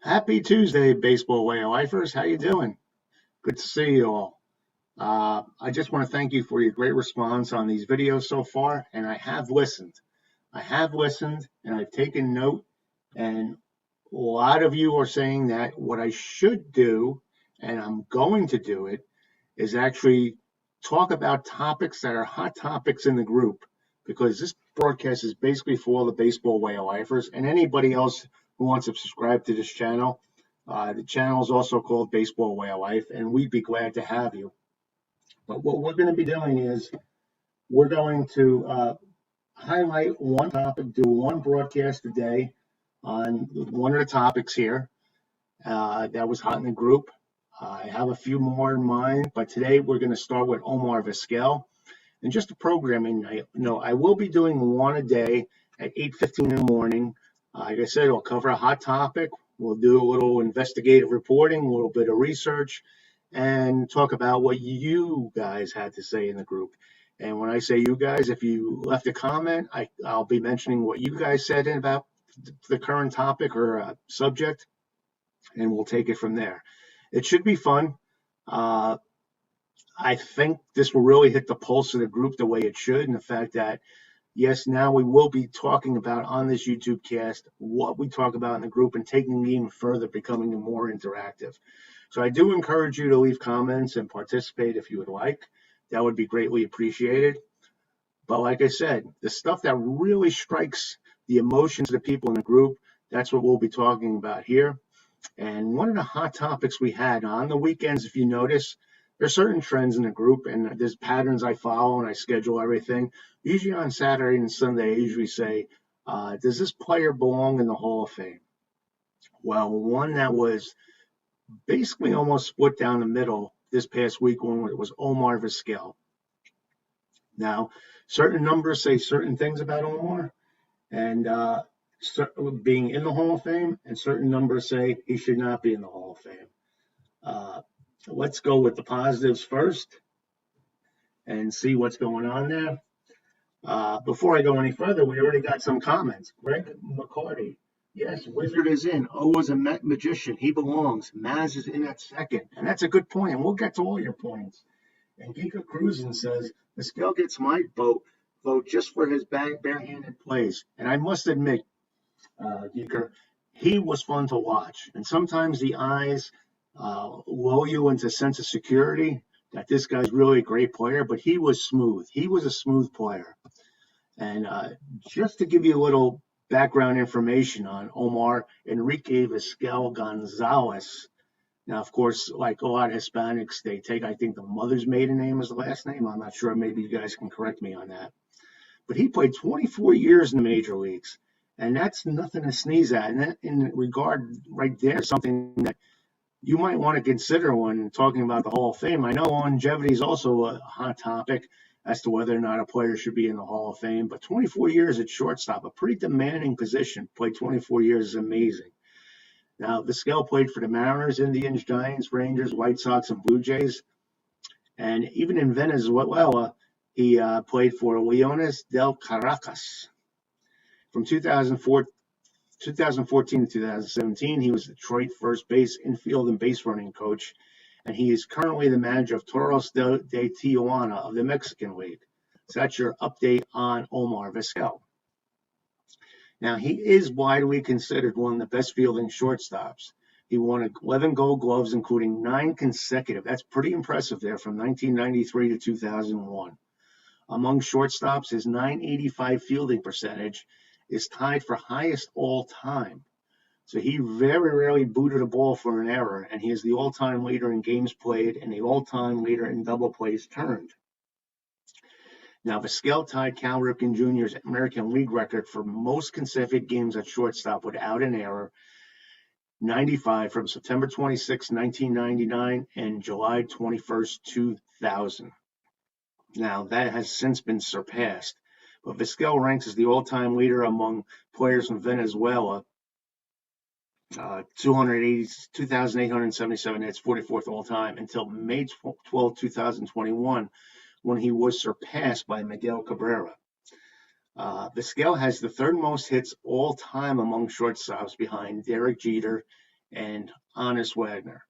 Happy Tuesday, baseball way of lifers. How you doing? Good to see you all. I just want to thank you for your great response on these videos so far, and I have listened. I have listened, and I've taken note, and a lot of you are saying that what I should do, and I'm going to do it, is actually talk about topics that are hot topics in the group, because this broadcast is basically for all the baseball way of lifers and anybody else who wants to subscribe to this channel. The channel is also called Baseball Way of Life, and we'd be glad to have you. But what we're going to be doing is we're going to highlight one topic, do one broadcast a day on one of the topics here that was hot in the group. I have a few more in mind, but today we're going to start with Omar Vizquel. And just a programming night, I will be doing one a day at 8:15 in the morning. Like I said, I'll cover a hot topic. We'll do a little investigative reporting, a little bit of research, and talk about what you guys had to say in the group. And when I say you guys, if you left a comment, I'll be mentioning what you guys said about the current topic or subject, and we'll take it from there. It should be fun. I think this will really hit the pulse of the group the way it should, and the fact that, yes, now we will be talking about on this YouTube cast what we talk about in the group and taking it even further, becoming more interactive. So I do encourage you to leave comments and participate if you would like. That would be greatly appreciated. But like I said, the stuff that really strikes the emotions of the people in the group, that's what we'll be talking about here. And one of the hot topics we had on the weekends, if you notice, there's certain trends in the group, and there's patterns I follow, and I schedule everything. Usually on Saturday and Sunday, I usually say, does this player belong in the Hall of Fame? Well, one that was basically almost split down the middle this past week when it was Omar Vizquel. Now, certain numbers say certain things about Omar, and being in the Hall of Fame, and certain numbers say he should not be in the Hall of Fame. Let's go with the positives first and see what's going on there. Before I go any further, we already got some comments. Greg McCarty. Yes, Wizard is in. O is a magician. He belongs. Maz is in at second. And that's a good point, and we'll get to all your points. And Geeka Cruisin says, Vizquel gets my vote just for his barehanded plays. And I must admit, Geeker, he was fun to watch. And sometimes the eyes lull you into a sense of security that this guy's really a great player, but he was smooth. He was a smooth player. And just to give you a little background information on Omar Enrique Vizquel Gonzalez. Now, of course, like a lot of Hispanics, they take, I think, the mother's maiden name as the last name. I'm not sure. Maybe you guys can correct me on that. But he played 24 years in the major leagues. And that's nothing to sneeze at. And that, in regard right there, something that you might want to consider when talking about the Hall of Fame. I know longevity is also a hot topic as to whether or not a player should be in the Hall of Fame. But 24 years at shortstop, a pretty demanding position. Played 24 years is amazing. Now, Vizquel played for the Mariners, Indians, Giants, Rangers, White Sox, and Blue Jays. And even in Venezuela, he played for Leones del Caracas. From 2014 to 2017, he was Detroit first base, infield, and base running coach. And he is currently the manager of Toros de Tijuana of the Mexican League. So that's your update on Omar Vizquel. Now, he is widely considered one of the best fielding shortstops. He won 11 Gold Gloves, including 9 consecutive. That's pretty impressive there from 1993 to 2001. Among shortstops, his .985 fielding percentage is tied for highest all time. So he very rarely booted a ball for an error, and he is the all-time leader in games played and the all-time leader in double plays turned. Now, Vizquel tied Cal Ripken Jr.'s American League record for most consecutive games at shortstop without an error, 95 from September 26, 1999 and July 21st, 2000. Now, that has since been surpassed, but Vizquel ranks as the all-time leader among players from Venezuela, 2,877 hits, 44th all-time, until May 12, 2021, when he was surpassed by Miguel Cabrera. Vizquel has the third most hits all time among shortstops behind Derek Jeter and Honest Wagner.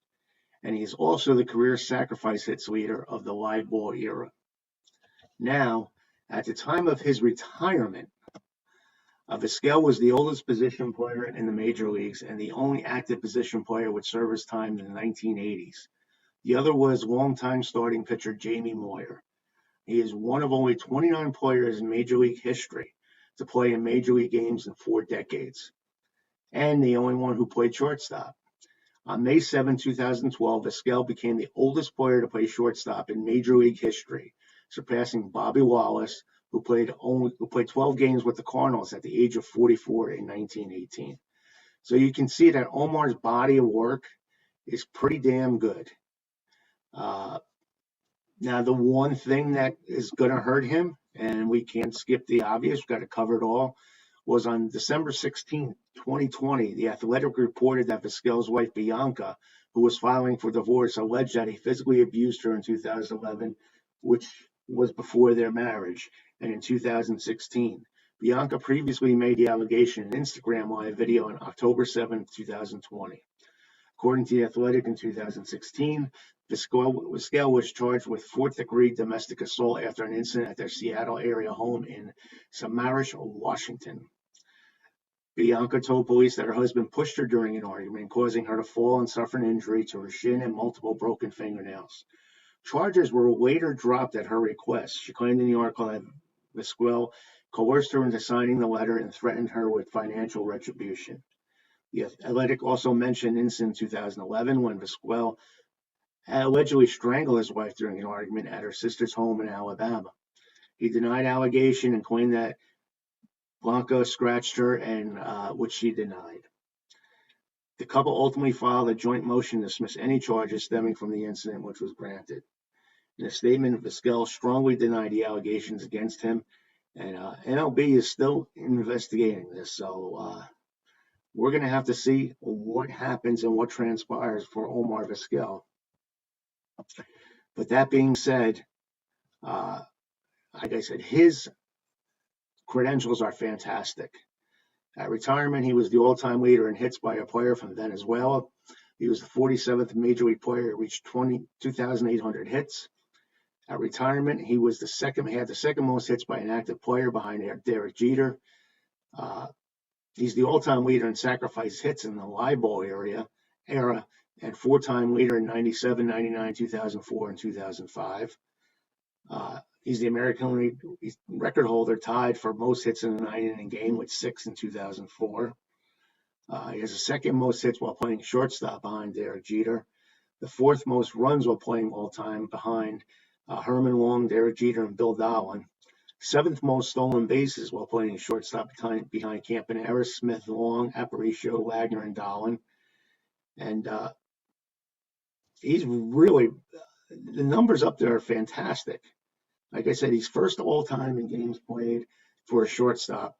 And he is also the career sacrifice hits leader of the live ball era. Now, at the time of his retirement, Vizquel was the oldest position player in the major leagues and the only active position player with service time in the 1980s. The other was longtime starting pitcher Jamie Moyer. He is one of only 29 players in Major League history to play in Major League games in 4 decades, and the only one who played shortstop. On May 7, 2012, Vizquel became the oldest player to play shortstop in Major League history, surpassing Bobby Wallace, who played 12 games with the Cardinals at the age of 44 in 1918. So you can see that Omar's body of work is pretty damn good. Now, the one thing that is going to hurt him, and we can't skip the obvious, we've got to cover it all, was on December 16, 2020, The Athletic reported that Vizquel's wife, Bianca, who was filing for divorce, alleged that he physically abused her in 2011, which was before their marriage, and in 2016. Bianca previously made the allegation in an Instagram live video on October 7, 2020. According to The Athletic, in 2016, Vizquel was charged with fourth-degree domestic assault after an incident at their Seattle area home in Sammamish, Washington. Bianca told police that her husband pushed her during an argument, causing her to fall and suffer an injury to her shin and multiple broken fingernails. Charges were later dropped at her request. She claimed in the article that Vizquel coerced her into signing the letter and threatened her with financial retribution. The Athletic also mentioned an incident in 2011 when Vizquel allegedly strangled his wife during an argument at her sister's home in Alabama. He denied allegation and claimed that Blanca scratched her, and which she denied. The couple ultimately filed a joint motion to dismiss any charges stemming from the incident, which was granted. In a statement, Vizquel strongly denied the allegations against him, and MLB is still investigating this. So we're going to have to see what happens and what transpires for Omar Vizquel. But that being said, like I said, his credentials are fantastic. At retirement, he was the all-time leader in hits by a player from Venezuela. He was the 47th Major League player to reach 2,800 hits. At retirement, he had the second most hits by an active player behind Derek Jeter. He's the all-time leader in sacrifice hits in the live ball era, and four-time leader in 97, 99, 2004, and 2005. He's the American League record holder, tied for most hits in a 9-inning game with 6 in 2004. He has the second most hits while playing shortstop behind Derek Jeter, the fourth most runs while playing all-time behind Herman Long, Derek Jeter, and Bill Dahlen, seventh most stolen bases while playing shortstop behind Campanella, Smith, Long, Aparicio, Wagner, and Dahlen. And he's really, the numbers up there are fantastic. Like I said, he's first all-time in games played for a shortstop.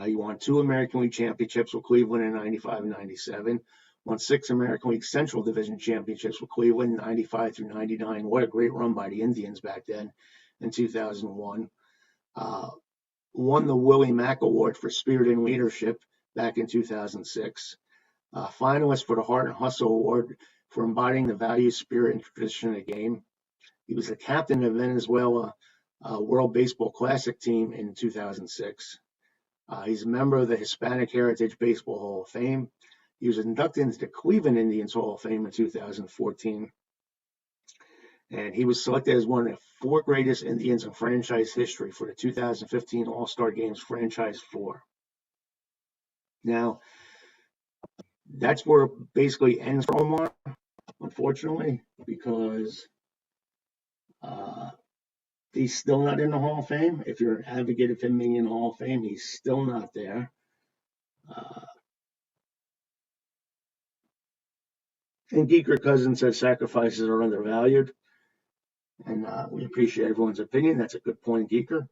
He won 2 American League championships with Cleveland in 95 and 97. Won 6 American League Central Division championships with Cleveland, 95 through 99. What a great run by the Indians back then in 2001. Won the Willie Mack Award for Spirit and Leadership back in 2006. Finalist for the Heart and Hustle Award for embodying the values, spirit, and tradition of the game. He was the captain of Venezuela World Baseball Classic team in 2006. He's a member of the Hispanic Heritage Baseball Hall of Fame. He was inducted into the Cleveland Indians Hall of Fame in 2014. And he was selected as one of the 4 greatest Indians in franchise history for the 2015 All-Star Games Franchise 4. Now, that's where it basically ends for Omar, unfortunately, because he's still not in the Hall of Fame. If you're an advocate of him being in the Hall of Fame, he's still not there. And Geeker Cousin says sacrifices are undervalued. And we appreciate everyone's opinion. That's a good point, Geeker.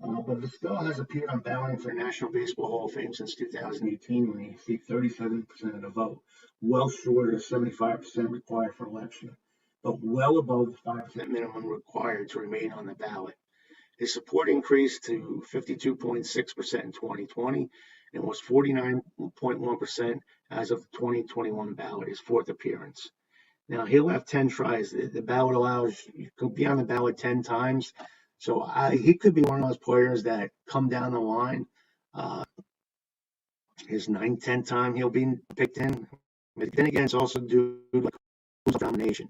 But Vizquel has appeared on balloting for the National Baseball Hall of Fame since 2018 when he received 37% of the vote, well short of the 75% required for election, but well above the 5% minimum required to remain on the ballot. His support increased to 52.6% in 2020 and was 49.1% 0.1% as of the 2021 ballot, his fourth appearance. Now, he'll have 10 tries. The ballot allows you to be on the ballot 10 times. So he could be one of those players that come down the line. His 9th, 10th time he'll be picked in. But then again, it's also due to domination.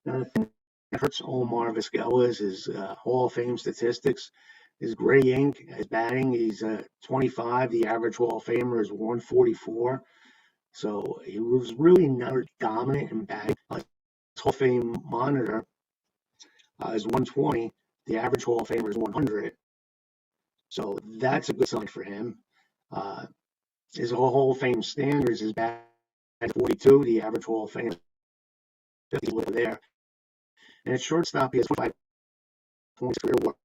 Now, the thing that hurts Omar Vizquel is his Hall of Fame statistics. His gray ink, his batting, he's 25. The average Hall of Famer is 144. So he was really not dominant in batting. His Hall of Fame monitor is 120. The average Hall of Famer is 100. So that's a good sign for him. His Hall of Fame standards is batting 42. The average Hall of Fame is 50 there. And at shortstop, he has 25 points career WAR.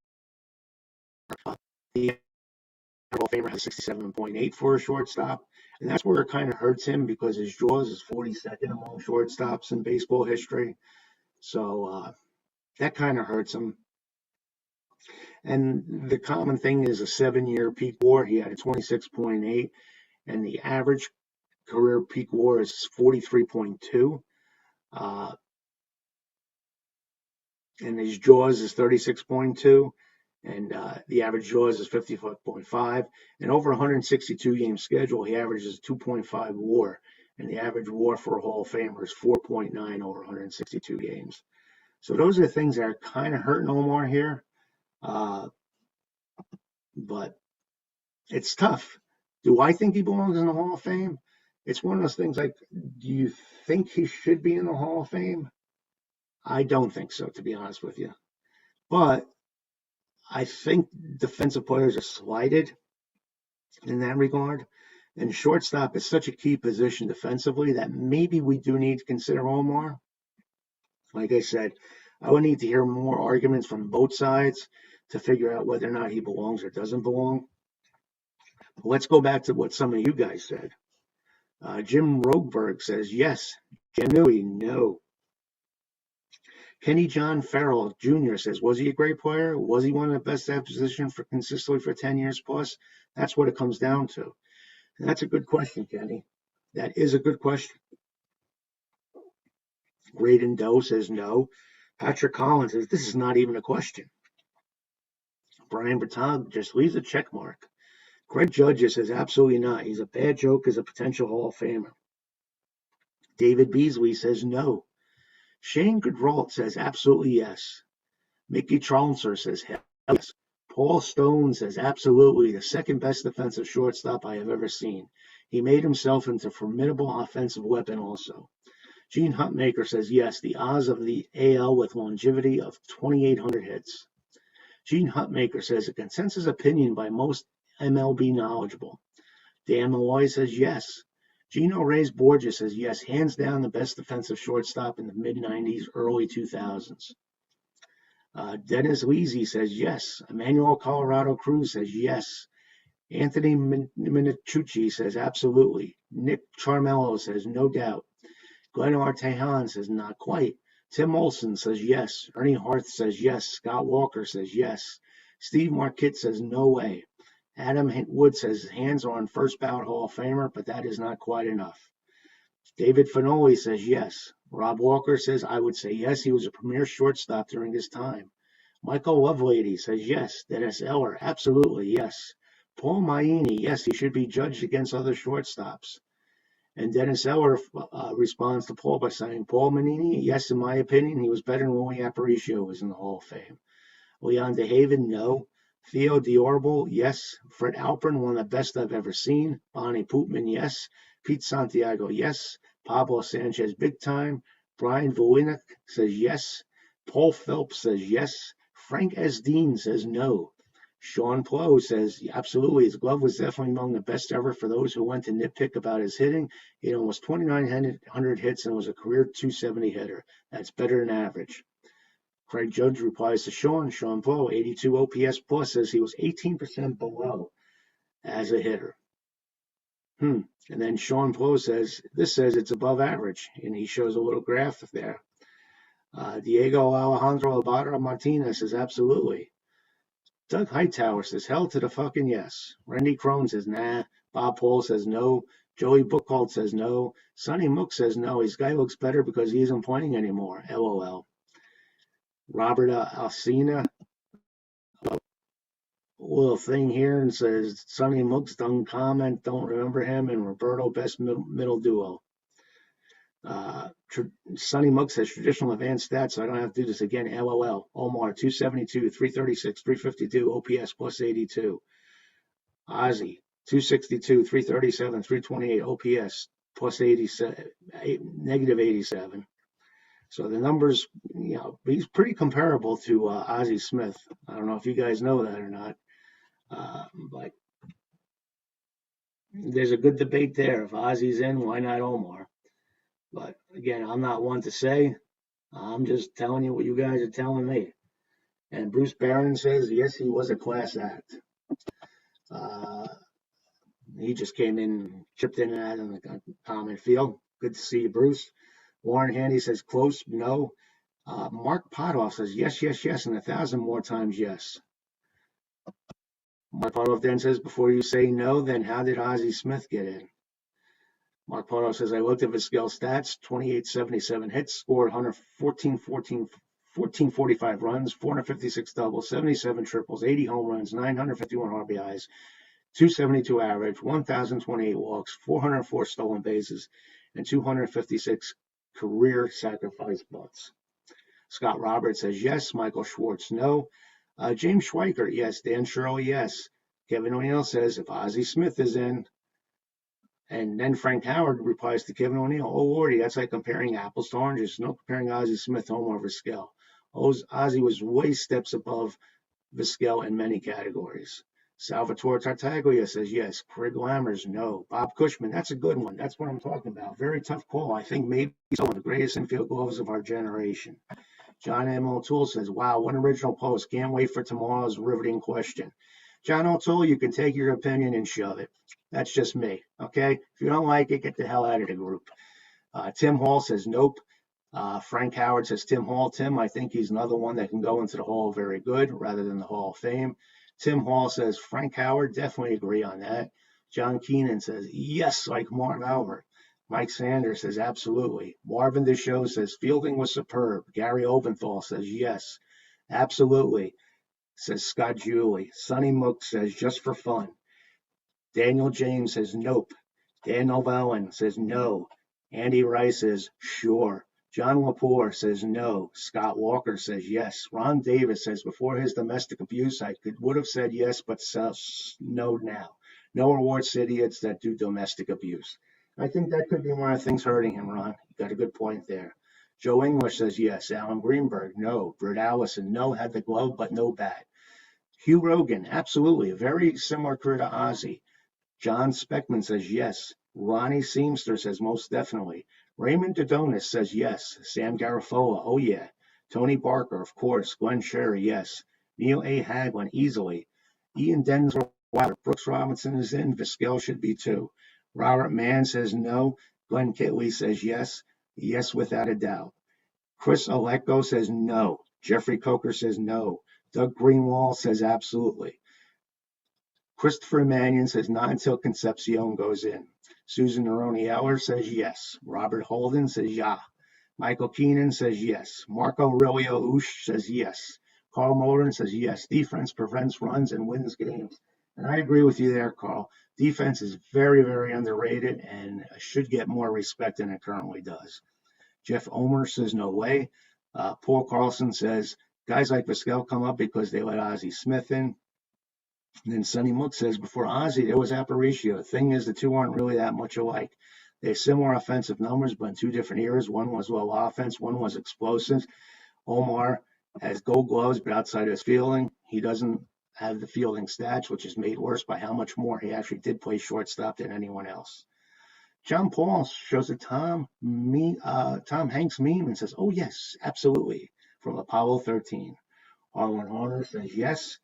The Hall of Famer has 67.8 for a shortstop. And that's where it kind of hurts him because his Jaws is 42nd among shortstops in baseball history. So that kind of hurts him. And the common thing is a 7-year peak WAR. He had a 26.8, and the average career peak WAR is 43.2. And his Jaws is 36.2, and the average Jaws is 54.5. And over 162 game schedule, he averages 2.5 WAR, and the average WAR for a Hall of Famer is 4.9 over 162 games. So those are the things that are kind of hurting Omar here. But it's tough. Do I think he belongs in the Hall of Fame? It's one of those things like, do you think he should be in the Hall of Fame? I don't think so, to be honest with you. But I think defensive players are slighted in that regard. And shortstop is such a key position defensively that maybe we do need to consider Omar. Like I said, I would need to hear more arguments from both sides to figure out whether or not he belongs or doesn't belong. But let's go back to what some of you guys said. Jim Rogeberg says yes. Jim Newey, no. Kenny John Farrell Jr. says, was he a great player? Was he one of the best at position for consistently for 10 years plus? That's what it comes down to. And that's a good question, Kenny. That is a good question. Graydon Doe says no. Patrick Collins says this is not even a question. Brian Bertag just leaves a check mark. Greg Judge says absolutely not. He's a bad joke as a potential Hall of Famer. David Beasley says no. Shane Goodrolt says absolutely yes. Mickey Trolser says hell yes. Paul Stone says absolutely the second best defensive shortstop I have ever seen. He made himself into a formidable offensive weapon also. Gene Huntmaker says yes, the odds of the AL with longevity of 2,800 hits. Gene Huntmaker says a consensus opinion by most MLB knowledgeable. Dan Malloy says yes. Gino Reyes Borges says yes, hands down the best defensive shortstop in the mid-90s, early 2000s. Dennis Leasy says yes. Emmanuel Colorado Cruz says yes. Anthony Minichucci says absolutely. Nick Charmello says no doubt. Glenn Artehan says not quite. Tim Olson says yes. Ernie Harth says yes. Scott Walker says yes. Steve Marquette says no way. Adam Wood says hands on first ballot Hall of Famer, but that is not quite enough. David Finoli says yes. Rob Walker says I would say yes. He was a premier shortstop during his time. Michael Lovelady says yes. Dennis Eller, absolutely yes. Paul Maini, yes, he should be judged against other shortstops. And Dennis Eller responds to Paul by saying, Paul Manini, yes, in my opinion, he was better than Louis Aparicio was in the Hall of Fame. Leon DeHaven, no. Theo Diorbo, yes. Fred Alpern, one of the best I've ever seen. Bonnie Pootman, yes. Pete Santiago, yes. Pablo Sanchez, big time. Brian Volinik says yes. Paul Phelps says yes. Frank S. Dean says no. Sean Plow says absolutely. His glove was definitely among the best ever for those who went to nitpick about his hitting. He had almost 2,900 hits and was a career 270 hitter. That's better than average. Craig Judge replies to Sean Plow, 82 OPS plus, says he was 18% below as a hitter. And then Sean Plow says, this says it's above average, and he shows a little graph there. Diego Alejandro Alvaro Martinez says absolutely. Doug Hightower says hell to the fucking yes. Randy Crone says nah. Bob Paul says no. Joey Buchholz says no. Sonny Mook says no. His guy looks better because he isn't playing anymore. LOL. Robert Alcina, little thing here, and says Sonny Mook's done comment. Don't remember him. And Roberto, best middle duo. Sonny Mook says traditional advanced stats, so I don't have to do this again. LOL. Omar, 272, 336, 352, OPS plus 82. Ozzy, 262, 337, 328, OPS plus 87, negative 87. So the numbers, he's pretty comparable to Ozzie Smith. I don't know if you guys know that or not, but there's a good debate there. If Ozzie's in, why not Omar? But again, I'm not one to say. I'm just telling you what you guys are telling me. And Bruce Barron says, yes, he was a class act. He just came in, chipped in and out in the comment field. Good to see you, Bruce. Warren Handy says, close, no. Mark Potoff says, yes, yes, yes, and 1,000 more times yes. Mark Potoff then says, before you say no, then how did Ozzie Smith get in? Mark Potoff says, I looked at Vizquel stats, 2877 hits, scored 1445 runs, 456 doubles, 77 triples, 80 home runs, 951 RBIs, 272 average, 1,028 walks, 404 stolen bases, and 256 career sacrifice bunts. Scott Roberts says yes. Michael Schwartz, no. James Schweiker, yes. Dan Shirley, yes. Kevin O'Neill says if Ozzie Smith is in. And then Frank Howard replies to Kevin O'Neill, oh, Lordy, that's like comparing apples to oranges. No comparing Ozzie Smith to Omar Vizquel. Ozzie was way steps above Vizquel in many categories. Salvatore Tartaglia says yes. Craig Lammers, no. Bob Cushman, that's a good one. That's what I'm talking about. Very tough call. I think maybe he's one of the greatest infield gloves of our generation. John M. O'Toole says, wow, what original post. Can't wait for tomorrow's riveting question. John O'Toole, you can take your opinion and shove it. That's just me, okay? If you don't like it, get the hell out of the group. Tim Hall says, nope. Frank Howard says, Tim Hall. Tim, I think he's another one that can go into the Hall very good rather than the Hall of Fame. Tim Hall says, Frank Howard, definitely agree on that. John Keenan says, yes, like Marv Albert. Mike Sanders says, absolutely. Marvin Deschaux says, fielding was superb. Gary Obenthal says, yes, absolutely, says Scott Julie. Sonny Mook says, just for fun. Daniel James says, nope. Dan Novellen says, no. Andy Rice says, sure. John Lepore says, no. Scott Walker says, yes. Ron Davis says, before his domestic abuse, I would have said yes, but no now. No rewards to idiots that do domestic abuse. I think that could be one of the things hurting him, Ron. You got a good point there. Joe English says yes. Alan Greenberg, no. Britt Allison, no. Had the glove, but no bat. Hugh Rogan, absolutely. A very similar career to Ozzie. John Speckman says yes. Ronnie Seamster says most definitely. Raymond Dodonis says yes. Sam Garafola, oh yeah. Tony Barker, of course. Glenn Sherry, yes. Neil A. Haglin, easily. Ian Denzel Wilder. Brooks Robinson is in. Vizquel should be too. Robert Mann says no. Glenn Kitley says yes. Yes, without a doubt. Chris Alecko says no. Jeffrey Coker says no. Doug Greenwald says absolutely. Christopher Mannion says not until Concepcion goes in. Susan Neroni Eller says yes. Robert Holden says yeah. Michael Keenan says yes. Marco Aurelio Oosh says yes. Carl Moran says yes. Defense prevents runs and wins games. And I agree with you there, Carl. Defense is very, very underrated and should get more respect than it currently does. Jeff Omer says no way. Paul Carlson says guys like Vizquel come up because they let Ozzie Smith in. And then Sonny Mook says before Ozzie, there was Aparicio. The thing is, the two aren't really that much alike. They have similar offensive numbers, but in two different eras. One was low offense, one was explosive. Omar has gold gloves, but outside of his fielding, he doesn't have the fielding stats, which is made worse by how much more he actually did play shortstop than anyone else. John Paul shows a Tom Hanks meme and says, oh, yes, absolutely, from Apollo 13. Harlan Horner says yes.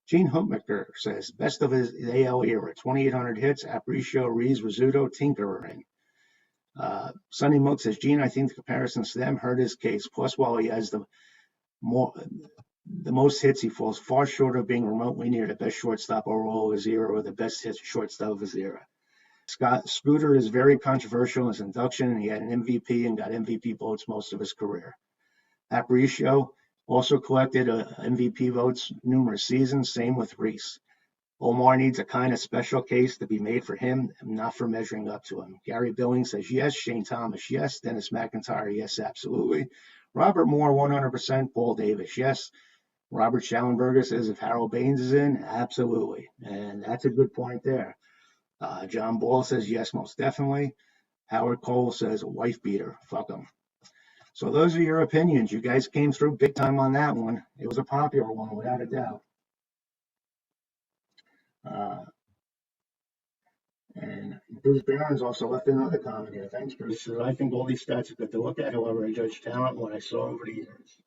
Gene Hutmacher says, best of his AL era, 2,800 hits, Aparicio, Reeves, Rizzuto, Tinkerer in. Sonny Mook says, Gene, I think the comparisons to them hurt his case. Plus, while he has the most hits, he falls far short of being remotely near the best shortstop overall of his era or the best hit shortstop of his era. Scooter is very controversial in his induction, and he had an MVP and got MVP votes most of his career. Aparicio also collected MVP votes numerous seasons, same with Reese. Omar needs a kind of special case to be made for him, and not for measuring up to him. Gary Billings says yes. Shane Thomas, yes. Dennis McIntyre, yes, absolutely. Robert Moore, 100%. Paul Davis, yes. Robert Schallenberger says if Harold Baines is in, absolutely. And that's a good point there. John Ball says yes, most definitely. Howard Cole says wife beater, fuck him. So those are your opinions. You guys came through big time on that one. It was a popular one, without a doubt. And Bruce Barons also left another comment here. Thanks, Bruce. Says, I think all these stats are good to look at. However, I judge talent what I saw over the years.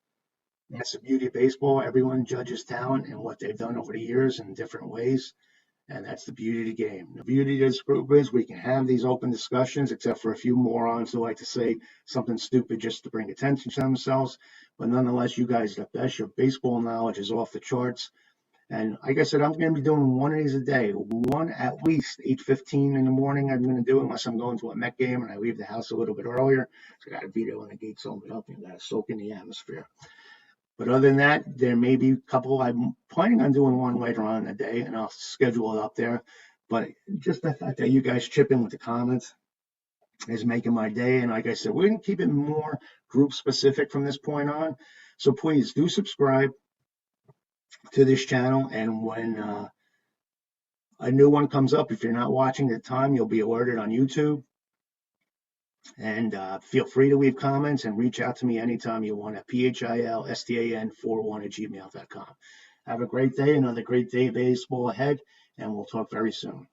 That's the beauty of baseball. Everyone judges talent and what they've done over the years in different ways. And that's the beauty of the game. The beauty of this group is we can have these open discussions, except for a few morons who like to say something stupid just to bring attention to themselves. But nonetheless, you guys are the best. Your baseball knowledge is off the charts. And like I said, I'm going to be doing one of these a day, one at least 8:15 in the morning. I'm going to do, unless I'm going to a Met game and I leave the house a little bit earlier. So I got to be there when the gates open up and got to soak in the atmosphere. But other than that, there may be a couple. I'm planning on doing one later on in the day, and I'll schedule it up there. But just the fact that you guys chip in with the comments is making my day. And like I said, we're going to keep it more group specific from this point on. So please do subscribe to this channel. And when a new one comes up, if you're not watching at the time, you'll be alerted on YouTube. And feel free to leave comments and reach out to me anytime you want at philstan41@gmail.com. Have a great day, another great day of baseball ahead, and we'll talk very soon.